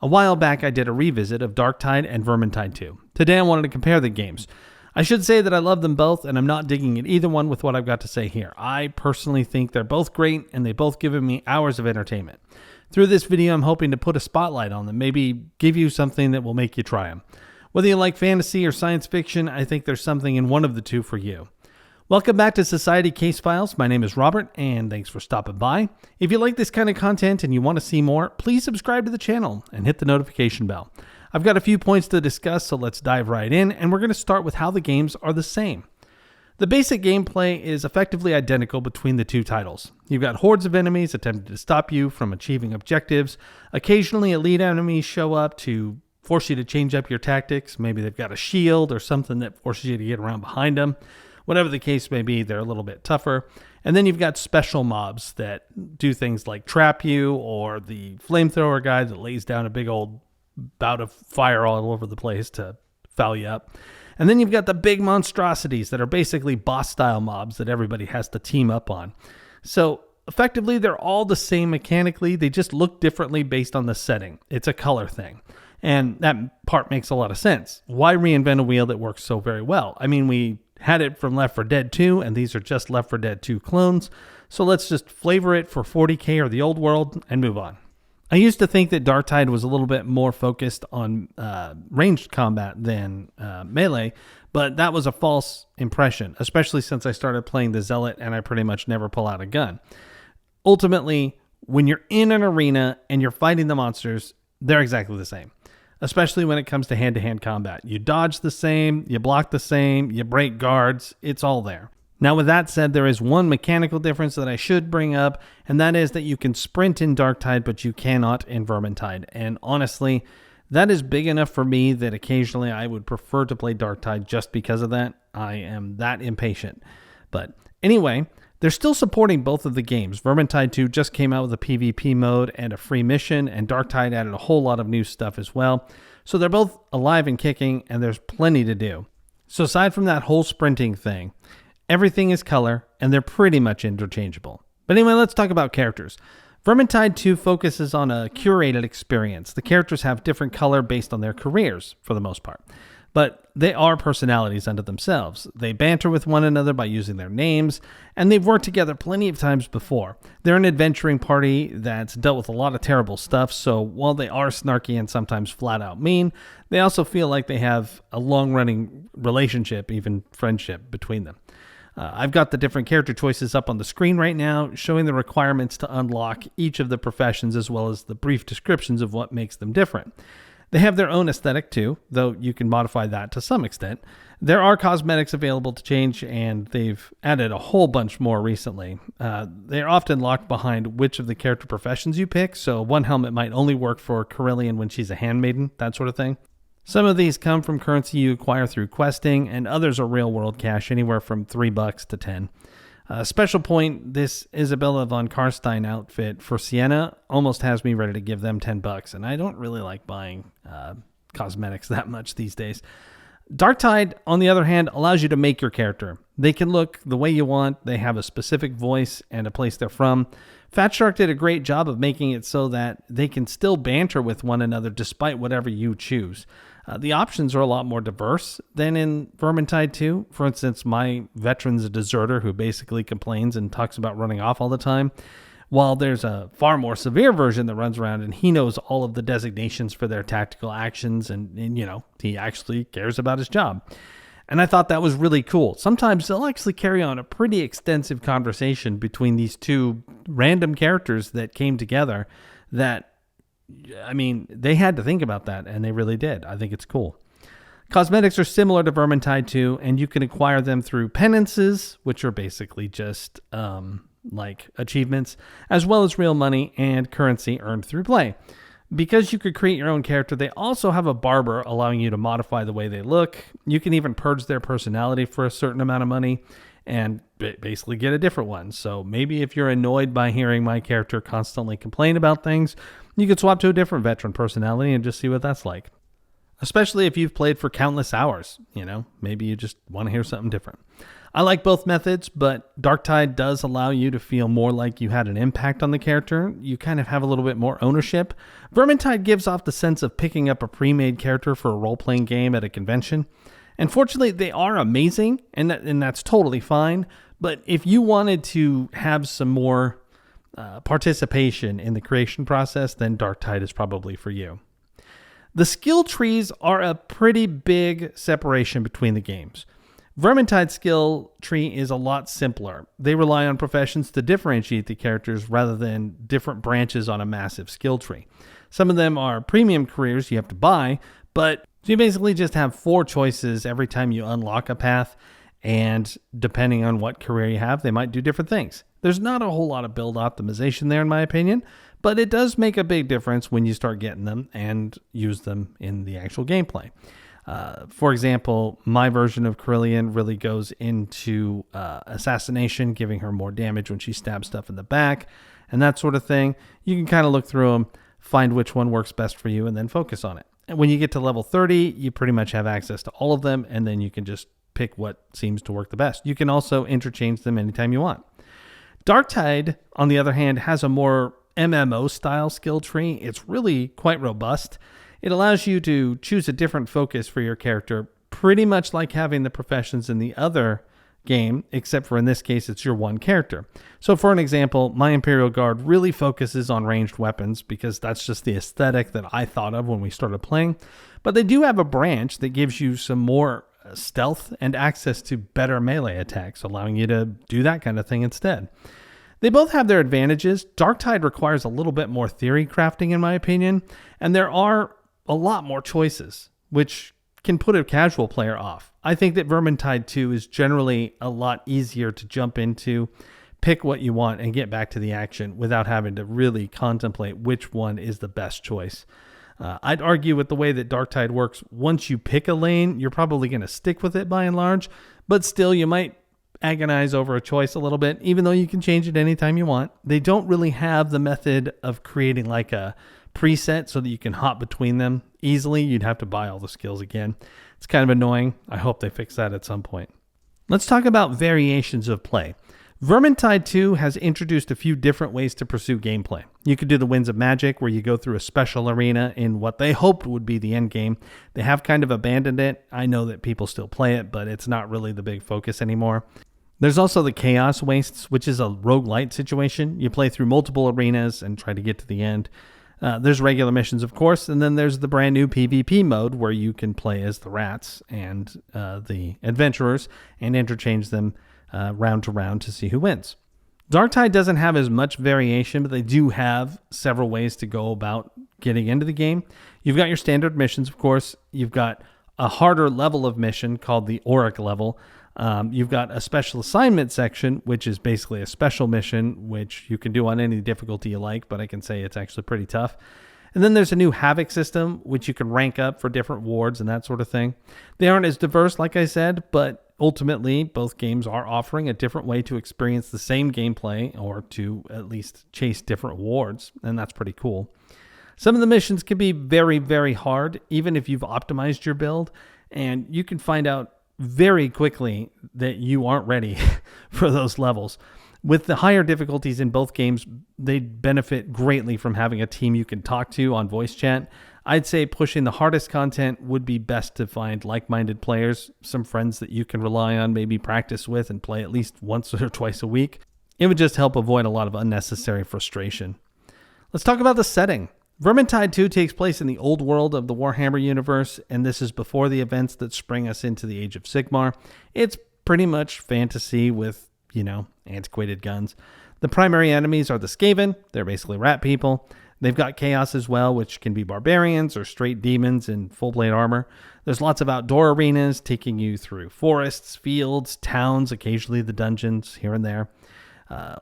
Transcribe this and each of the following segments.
A while back I did a revisit of Darktide and Vermintide 2. Today I wanted to compare the games. I should say that I love them both and I'm not digging at either one with what I've got to say here. I personally think they're both great and they both given me hours of entertainment. Through this video I'm hoping to put a spotlight on them, maybe give you something that will make you try them. Whether you like fantasy or science fiction, I think there's something in one of the two for you. Welcome back to Society Case Files. My name is Robert, and thanks for stopping by. If you like this kind of content and you want to see more, please subscribe to the channel and hit the notification bell. I've got a few points to discuss, so let's dive right in, and we're going to start with how the games are the same. The basic gameplay is effectively identical between the two titles. You've got hordes of enemies attempting to stop you from achieving objectives. Occasionally, elite enemies show up to force you to change up your tactics. Maybe they've got a shield or something that forces you to get around behind them. Whatever the case may be, they're a little bit tougher. And then you've got special mobs that do things like trap you, or the flamethrower guy that lays down a big old bout of fire all over the place to foul you up. And then you've got the big monstrosities that are basically boss-style mobs that everybody has to team up on. So effectively, they're all the same mechanically. They just look differently based on the setting. It's a color thing. And that part makes a lot of sense. Why reinvent a wheel that works so very well? I mean, we had it from Left 4 Dead 2, and these are just Left 4 Dead 2 clones. So let's just flavor it for 40K or the old world and move on. I used to think that Darktide was a little bit more focused on ranged combat than melee, but that was a false impression, especially since I started playing the Zealot and I pretty much never pull out a gun. Ultimately, when you're in an arena and you're fighting the monsters, they're exactly the same. Especially when it comes to hand-to-hand combat. You dodge the same, you block the same, you break guards, it's all there. Now with that said, there is one mechanical difference that I should bring up, and that is that you can sprint in Darktide, but you cannot in Vermintide. And honestly, that is big enough for me that occasionally I would prefer to play Darktide just because of that. I am that impatient. But anyway, they're still supporting both of the games. Vermintide 2 just came out with a PvP mode and a free mission, and Darktide added a whole lot of new stuff as well. So they're both alive and kicking, and there's plenty to do. So aside from that whole sprinting thing, everything is color, and they're pretty much interchangeable. But anyway, let's talk about characters. Vermintide 2 focuses on a curated experience. The characters have different color based on their careers, for the most part. But they are personalities unto themselves. They banter with one another by using their names, and they've worked together plenty of times before. They're an adventuring party that's dealt with a lot of terrible stuff, so while they are snarky and sometimes flat out mean, they also feel like they have a long-running relationship, even friendship, between them. I've got the different character choices up on the screen right now, showing the requirements to unlock each of the professions as well as the brief descriptions of what makes them different. They have their own aesthetic too, though you can modify that to some extent. There are cosmetics available to change, and they've added a whole bunch more recently. They're often locked behind which of the character professions you pick, so one helmet might only work for Carillion when she's a handmaiden, that sort of thing. Some of these come from currency you acquire through questing, and others are real-world cash, anywhere from $3 to $10. Special point, this Isabella von Karstein outfit for Sienna almost has me ready to give them $10, and I don't really like buying cosmetics that much these days. Darktide, on the other hand, allows you to make your character. They can look the way you want, they have a specific voice and a place they're from. Fat Shark did a great job of making it so that they can still banter with one another despite whatever you choose. The options are a lot more diverse than in Vermintide 2. For instance, my veteran's a deserter who basically complains and talks about running off all the time, while there's a far more severe version that runs around and he knows all of the designations for their tactical actions and you know, he actually cares about his job. And I thought that was really cool. Sometimes they'll actually carry on a pretty extensive conversation between these two random characters that came together that, I mean, they had to think about that, and they really did. I think it's cool. Cosmetics are similar to Vermintide 2, and you can acquire them through penances, which are basically just like achievements, as well as real money and currency earned through play. Because you could create your own character, they also have a barber allowing you to modify the way they look. You can even purge their personality for a certain amount of money and basically get a different one. So maybe if you're annoyed by hearing my character constantly complain about things, you could swap to a different veteran personality and just see what that's like. especially if you've played for countless hours. Maybe you just want to hear something different. I like both methods, but Darktide does allow you to feel more like you had an impact on the character. You kind of have a little bit more ownership. Vermintide gives off the sense of picking up a pre-made character for a role-playing game at a convention. And fortunately, they are amazing, and that's totally fine. But if you wanted to have some more participation in the creation process, then Darktide is probably for you. The skill trees are a pretty big separation between the games. Vermintide's skill tree is a lot simpler. They rely on professions to differentiate the characters rather than different branches on a massive skill tree. Some of them are premium careers you have to buy, but you basically just have 4 choices every time you unlock a path, and depending on what career you have, they might do different things. There's not a whole lot of build optimization there in my opinion, but it does make a big difference when you start getting them and use them in the actual gameplay. For example, my version of Carillion really goes into assassination, giving her more damage when she stabs stuff in the back and that sort of thing. You can kind of look through them, find which one works best for you, and then focus on it. And when you get to level 30, you pretty much have access to all of them, and then you can just pick what seems to work the best. You can also interchange them anytime you want. Darktide, on the other hand, has a more MMO-style skill tree. It's really quite robust. It allows you to choose a different focus for your character, pretty much like having the professions in the other game, except for in this case, it's your one character. So for an example, my Imperial Guard really focuses on ranged weapons because that's just the aesthetic that I thought of when we started playing. But they do have a branch that gives you some more stealth and access to better melee attacks, allowing you to do that kind of thing instead. They both have their advantages. Darktide requires a little bit more theory crafting, in my opinion, and there are a lot more choices, which can put a casual player off. I think that Vermintide 2 is generally a lot easier to jump into, pick what you want, and get back to the action without having to really contemplate which one is the best choice. I'd argue with the way that Darktide works, once you pick a lane, you're probably going to stick with it by and large, but still you might agonize over a choice a little bit, even though you can change it anytime you want. They don't really have the method of creating like a preset so that you can hop between them easily. You'd have to buy all the skills again. It's kind of annoying. I hope they fix that at some point. Let's talk about variations of play. Vermintide 2 has introduced a few different ways to pursue gameplay. You could do the Winds of Magic, where you go through a special arena in what they hoped would be the end game. They have kind of abandoned it. I know that people still play it, but it's not really the big focus anymore. There's also the Chaos Wastes, which is a roguelite situation. You play through multiple arenas and try to get to the end. There's regular missions, of course, and then there's the brand new PvP mode where you can play as the rats and the adventurers and interchange them round to round to see who wins. Darktide doesn't have as much variation, but they do have several ways to go about getting into the game. You've got your standard missions, of course. You've got a harder level of mission called the Auric level. You've got a special assignment section, which is basically a special mission, which you can do on any difficulty you like, but I can say it's actually pretty tough. And then there's a new Havoc system, which you can rank up for different wards and that sort of thing. They aren't as diverse, like I said, but ultimately, both games are offering a different way to experience the same gameplay or to at least chase different wards, and that's pretty cool. Some of the missions can be very, very hard, even if you've optimized your build, and you can find out very quickly that you aren't ready for those levels. With the higher difficulties in both games, they benefit greatly from having a team you can talk to on voice chat. I'd say pushing the hardest content would be best to find like-minded players, some friends that you can rely on, maybe practice with and play at least once or twice a week. It would just help avoid a lot of unnecessary frustration. Let's talk about the setting. Vermintide 2 takes place in the old world of the Warhammer universe, and this is before the events that spring us into the Age of Sigmar. It's pretty much fantasy with, antiquated guns. The primary enemies are the Skaven. They're basically rat people. They've got Chaos as well, which can be barbarians or straight demons in full plate armor. There's lots of outdoor arenas taking you through forests, fields, towns, occasionally the dungeons here and there,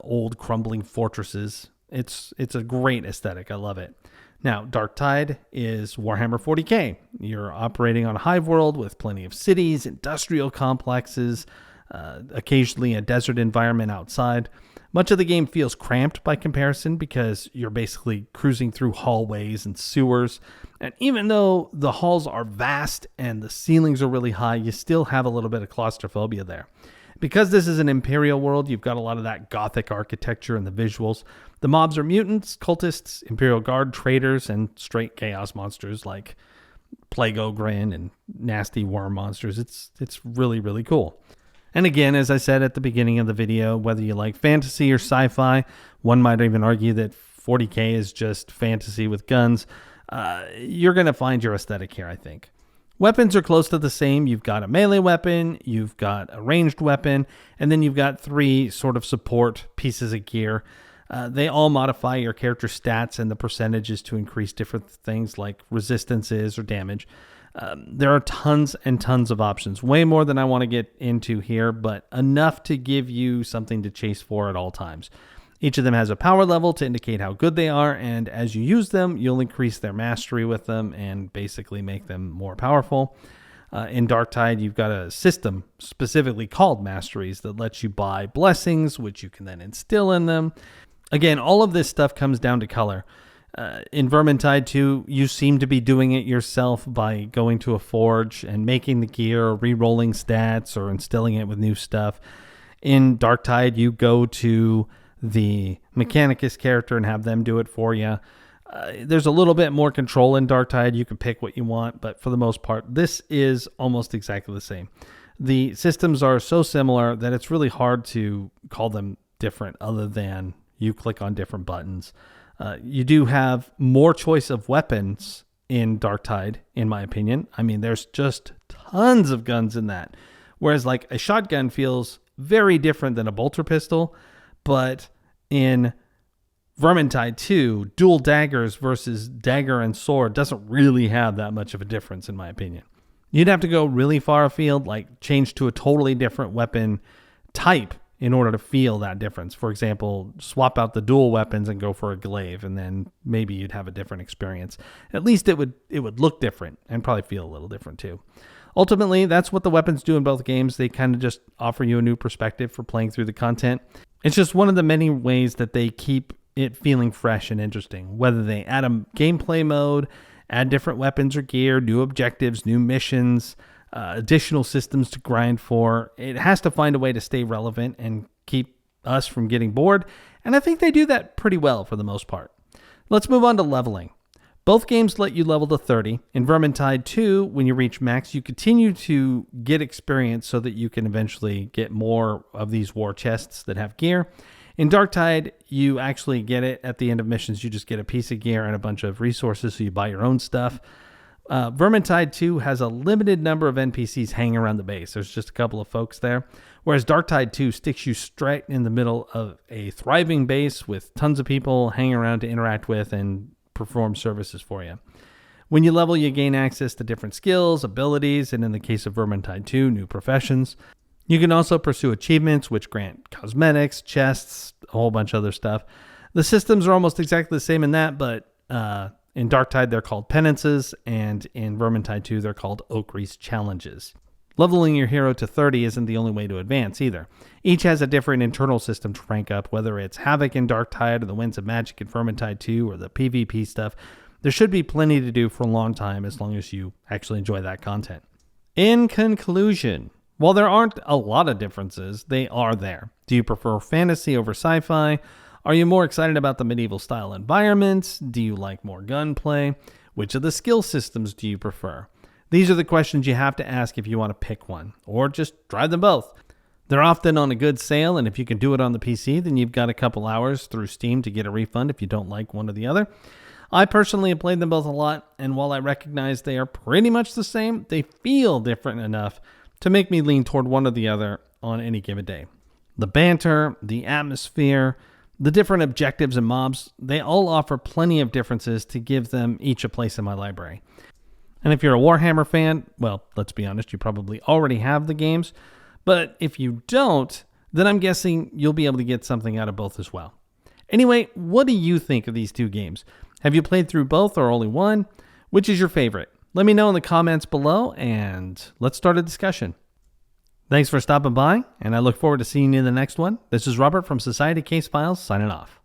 old crumbling fortresses. It's a great aesthetic. I love it. Now, Darktide is Warhammer 40k. You're operating on a hive world with plenty of cities, industrial complexes, occasionally a desert environment outside. Much of the game feels cramped by comparison because you're basically cruising through hallways and sewers. And even though the halls are vast and the ceilings are really high, you still have a little bit of claustrophobia there. Because this is an Imperial world, you've got a lot of that Gothic architecture and the visuals. The mobs are mutants, cultists, Imperial Guard, traitors, and straight chaos monsters like Plague Ogrin and nasty worm monsters. It's really, really cool. And again, as I said at the beginning of the video, whether you like fantasy or sci-fi, one might even argue that 40K is just fantasy with guns, you're going to find your aesthetic here, I think. Weapons are close to the same. You've got a melee weapon, you've got a ranged weapon, and then you've got 3 sort of support pieces of gear. They all modify your character stats and the percentages to increase different things like resistances or damage. There are tons and tons of options, way more than I want to get into here, but enough to give you something to chase for at all times. Each of them has a power level to indicate how good they are, and as you use them, you'll increase their mastery with them and basically make them more powerful. In Darktide, you've got a system specifically called Masteries that lets you buy blessings, which you can then instill in them. Again, all of this stuff comes down to color. In Vermintide 2, you seem to be doing it yourself by going to a forge and making the gear, or re-rolling stats, or instilling it with new stuff. In Darktide, you go to the Mechanicus character and have them do it for you. There's a little bit more control in Darktide. You can pick what you want, but for the most part, this is almost exactly the same. The systems are so similar that it's really hard to call them different other than you click on different buttons. You do have more choice of weapons in Darktide, in my opinion. I mean, there's just tons of guns in that. Whereas like a shotgun feels very different than a bolter pistol. But in Vermintide 2, dual daggers versus dagger and sword doesn't really have that much of a difference, in my opinion. You'd have to go really far afield, like change to a totally different weapon type in order to feel that difference. For example, swap out the dual weapons and go for a glaive, and then maybe you'd have a different experience. At least it would look different and probably feel a little different too. Ultimately, that's what the weapons do in both games. They kind of just offer you a new perspective for playing through the content. It's just one of the many ways that they keep it feeling fresh and interesting. Whether they add a gameplay mode, add different weapons or gear, new objectives, new missions, additional systems to grind for, it has to find a way to stay relevant and keep us from getting bored. And I think they do that pretty well for the most part. Let's move on to leveling. Both games let you level to 30. In Vermintide 2, when you reach max, you continue to get experience so that you can eventually get more of these war chests that have gear. In Darktide, you actually get it at the end of missions. You just get a piece of gear and a bunch of resources, so you buy your own stuff. Vermintide 2 has a limited number of NPCs hanging around the base. There's just a couple of folks there. Whereas Darktide 2 sticks you straight in the middle of a thriving base with tons of people hanging around to interact with and perform services for you. When you level, you gain access to different skills, abilities, and in the case of Vermintide 2, new professions. You can also pursue achievements, which grant cosmetics, chests, a whole bunch of other stuff. The systems are almost exactly the same in that, but in Darktide, they're called penances, and in Vermintide 2, they're called Oakrease challenges. Leveling your hero to 30 isn't the only way to advance either. Each has a different internal system to rank up, whether it's Havoc in Darktide or the Winds of Magic in Vermintide 2 or the PvP stuff. There should be plenty to do for a long time as long as you actually enjoy that content. In conclusion, while there aren't a lot of differences, they are there. Do you prefer fantasy over sci-fi? Are you more excited about the medieval style environments? Do you like more gunplay? Which of the skill systems do you prefer? These are the questions you have to ask if you want to pick one, or just try them both. They're often on a good sale, and if you can do it on the PC, then you've got a couple hours through Steam to get a refund if you don't like one or the other. I personally have played them both a lot, and while I recognize they are pretty much the same, they feel different enough to make me lean toward one or the other on any given day. The banter, the atmosphere, the different objectives and mobs, they all offer plenty of differences to give them each a place in my library. And if you're a Warhammer fan, well, let's be honest, you probably already have the games. But if you don't, then I'm guessing you'll be able to get something out of both as well. Anyway, what do you think of these two games? Have you played through both or only one? Which is your favorite? Let me know in the comments below, and let's start a discussion. Thanks for stopping by, and I look forward to seeing you in the next one. This is Robert from Society Case Files signing off.